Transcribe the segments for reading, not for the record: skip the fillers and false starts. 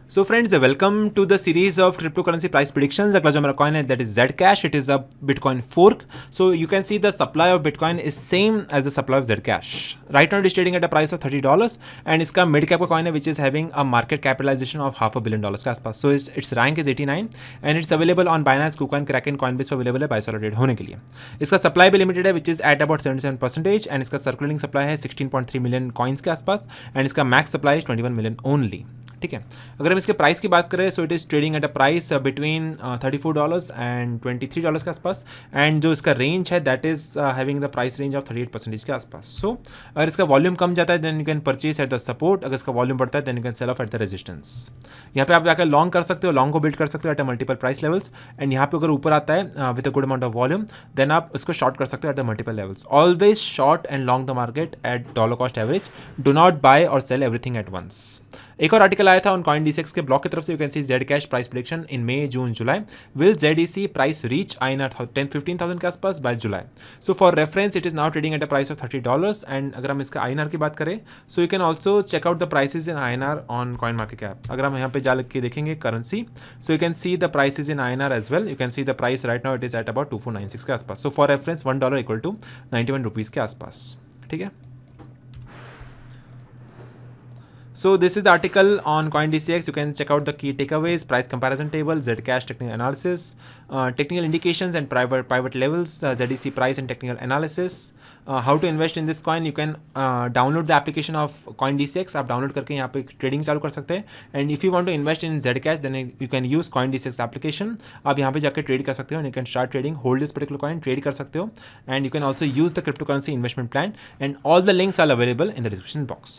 So friends, welcome to the series of cryptocurrency price predictions. अगला जो हमारा coin है that is Zcash. It is a Bitcoin fork. So you can see the supply of Bitcoin is same as the supply of Zcash. Right now it is trading at a price of $30 and इसका mid cap का coin है which is having a market capitalization of $500 million के आसपास. So its rank is 89 and it's available on Binance, KuCoin, Kraken, Coinbase पे available है buy sell trade होने के लिए. इसका supply भी limited है which is at about 77% and इसका circulating supply है 16.3 million coins के आसपास and इसका max supply is 21 million only. ठीक है. अगर हम इसके प्राइस की बात करें so it is trading at a price between $34 and $23 के आसपास एंड जो इसका रेंज है that is having the price range of 38% के आसपास. सो अगर इसका वॉल्यूम कम जाता है then you can purchase at the support. अगर इसका वॉल्यूम बढ़ता है then you can sell off at the resistance. यहाँ पे आप जाकर लॉन्ग कर सकते हो, लॉन्ग को बिल्ड कर सकते हो at a multiple price levels and यहाँ पे अगर ऊपर आता है with a good amount of volume then आप इसको शॉर्ट कर सकते हो at the multiple levels. Always short and long the market at dollar cost average. Do not buy or sell everything at once. एक और आर्टिकल आया था on CoinDCX के ब्लॉग की तरफ से. You can see Zcash price prediction in May, June, July. Will ZEC price reach INR 10-15,000 के आसपास बाय जुलाई. So for reference it is now trading at a price of $30 and अगर हम इसका INR की बात करें so you can also check out the prices in INR on coin market cap. अगर हम यहाँ पे जा के देखेंगे currency so you can see the prices in INR as well. You can see the price right now it is at about 2496 के आसपास. So for reference $1 equal to 91 rupees के आसपास. ठीक है. So this is the article on CoinDCX. You can check out the key takeaways, price comparison table, Zcash technical analysis, technical indications and private levels, ZEC price and technical analysis, how to invest in this coin. You can download the application of CoinDCX. आप download करके यहाँ पे trading चालू कर सकते हैं. And if you want to invest in Zcash, then you can use CoinDCX application. आप यहाँ पे जाकर trade कर सकते हो and you can start trading, hold this particular coin, trade कर सकते हो. And you can also use the cryptocurrency investment plan. And all the links are available in the description box.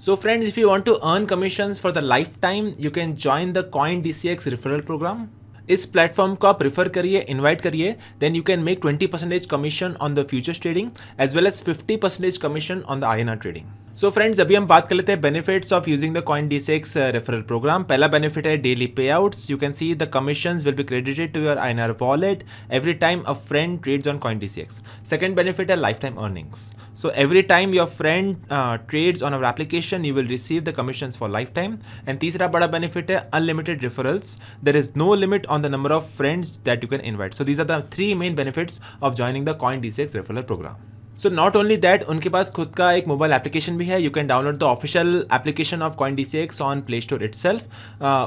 So friends, if you want to earn commissions for the lifetime, you can join the CoinDCX referral program. इस platform को आप prefer करिए, invite करिए, then you can make 20% commission on the futures trading as well as 50% commission on the INR trading. So friends, अभी हम बात कर लेते हैं benefits of using the CoinDCX referral program. पहला बेनिफिट है daily payouts. You can see the commissions will be credited to your INR wallet every time a friend trades on CoinDCX. Second benefit है life time earnings. So every time your friend trades on our application, you will receive the commissions for lifetime. And तीसरा बड़ा benefit है unlimited referrals. There is no limit on the number of friends that you can invite. So these are the three main benefits of joining the CoinDCX referral program. So not only that, उनके पास खुद का एक mobile application भी है. You can download the official application of CoinDCX on play store itself.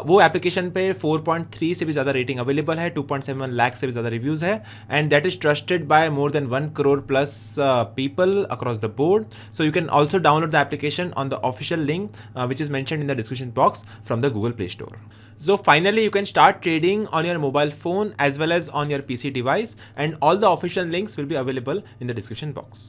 वो application पे 4.3 से भी ज़्यादा रेटिंग अवेलेबल है, 2.7 लाख से भी ज़्यादा रिव्यूज़ है and that is trusted bye more than 1 crore plus people across the board. So you can also download the application on the official link which is mentioned in the description box from the Google Play Store. So finally, you can start trading on your mobile phone as well as on your PC device, and all the official links will be available in the description box.